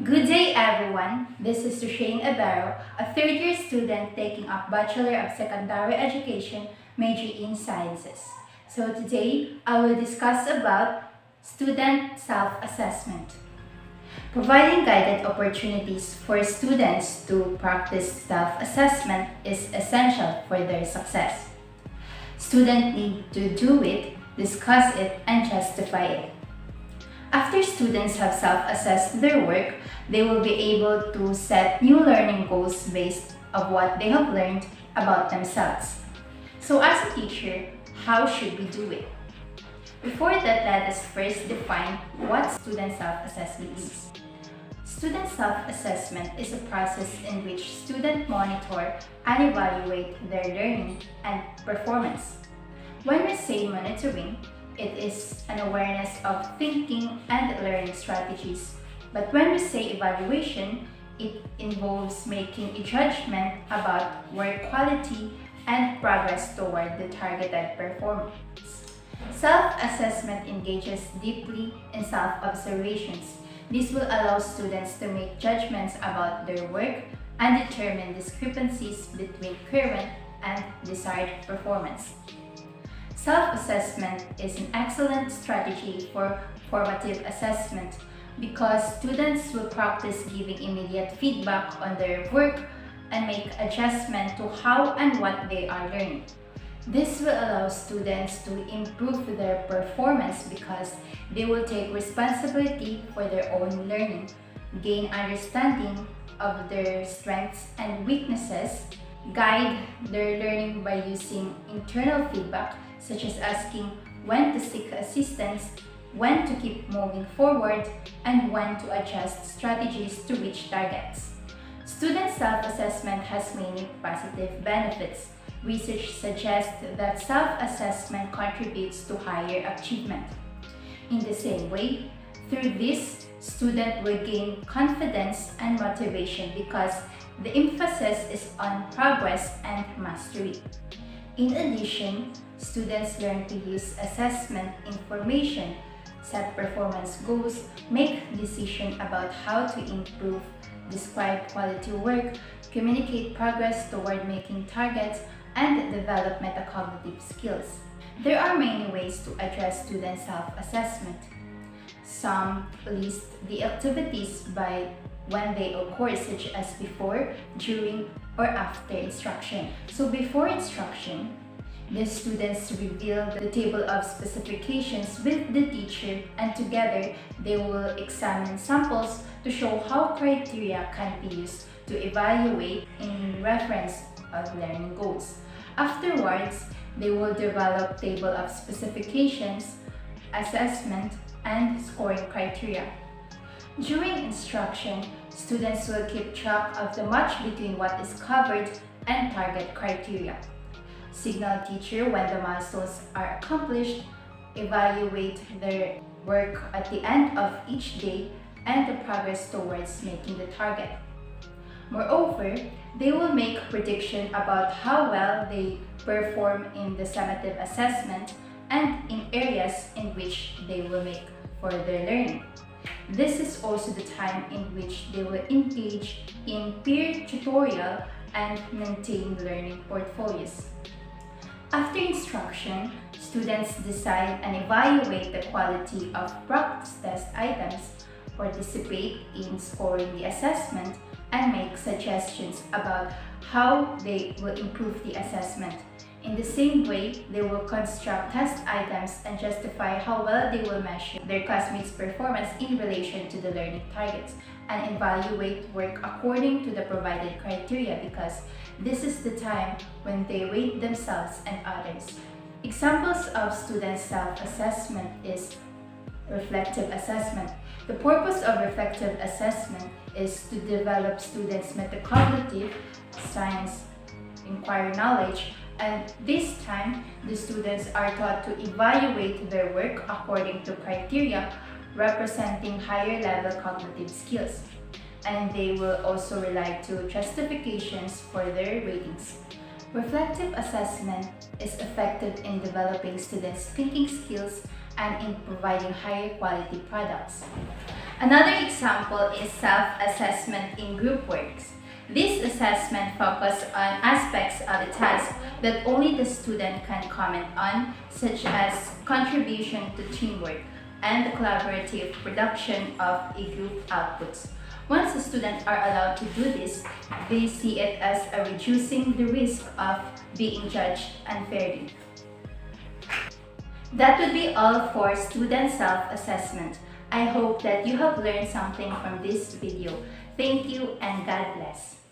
Good day, everyone. This is Roshaine Ibero, a third-year student taking up Bachelor of Secondary Education, major in Sciences. So today, I will discuss about student self-assessment. Providing guided opportunities for students to practice self-assessment is essential for their success. Students need to do it, discuss it, and justify it. After students have self-assessed their work, they will be able to set new learning goals based on what they have learned about themselves. So as a teacher, how should we do it? Before that, let us first define what student self-assessment is. Student self-assessment is a process in which students monitor and evaluate their learning and performance. When we say monitoring, it is an awareness of thinking and learning strategies. But when we say evaluation, it involves making a judgment about work quality and progress toward the targeted performance. Self-assessment engages deeply in self-observations. This will allow students to make judgments about their work and determine discrepancies between current and desired performance. Self-assessment is an excellent strategy for formative assessment because students will practice giving immediate feedback on their work and make adjustment to how and what they are learning. This will allow students to improve their performance because they will take responsibility for their own learning, gain understanding of their strengths and weaknesses, guide their learning by using internal feedback such as asking when to seek assistance, when to keep moving forward, and when to adjust strategies to reach targets. Student self-assessment has many positive benefits. Research suggests that self-assessment contributes to higher achievement. In the same way, through this, students will gain confidence and motivation because the emphasis is on progress and mastery. In addition, students learn to use assessment information, set performance goals, make decisions about how to improve, describe quality work, communicate progress toward making targets, and develop metacognitive skills. There are many ways to address student self-assessment. Some list the activities by when they occur, such as before, during, or after instruction. So before instruction, the students reveal the table of specifications with the teacher, and together they will examine samples to show how criteria can be used to evaluate in reference of learning goals. Afterwards, they will develop table of specifications, assessment, and scoring criteria. During instruction, students will keep track of the match between what is covered and target criteria. Signal teacher when the milestones are accomplished, evaluate their work at the end of each day, and the progress towards making the target. Moreover, they will make prediction about how well they perform in the summative assessment and in areas in which they will make further learning. This is also the time in which they will engage in peer tutorial and maintain learning portfolios. After instruction, students decide and evaluate the quality of practice test items, participate in scoring the assessment, and make suggestions about how they will improve the assessment. In the same way, they will construct test items and justify how well they will measure their classmates' performance in relation to the learning targets, and evaluate work according to the provided criteria because this is the time when they rate themselves and others. Examples of student self-assessment is reflective assessment. The purpose of reflective assessment is to develop students' metacognitive, science, inquiry knowledge, and this time, the students are taught to evaluate their work according to criteria representing higher level cognitive skills, and they will also rely to justifications for their ratings. Reflective assessment is effective in developing students' thinking skills and in providing higher quality products. Another example is self-assessment in group works. This assessment focuses on aspects of the task that only the student can comment on, such as contribution to teamwork and the collaborative production of a group outputs. Once the students are allowed to do this, they see it as a reducing the risk of being judged unfairly. That would be all for student self-assessment. I hope that you have learned something from this video. Thank you and God bless.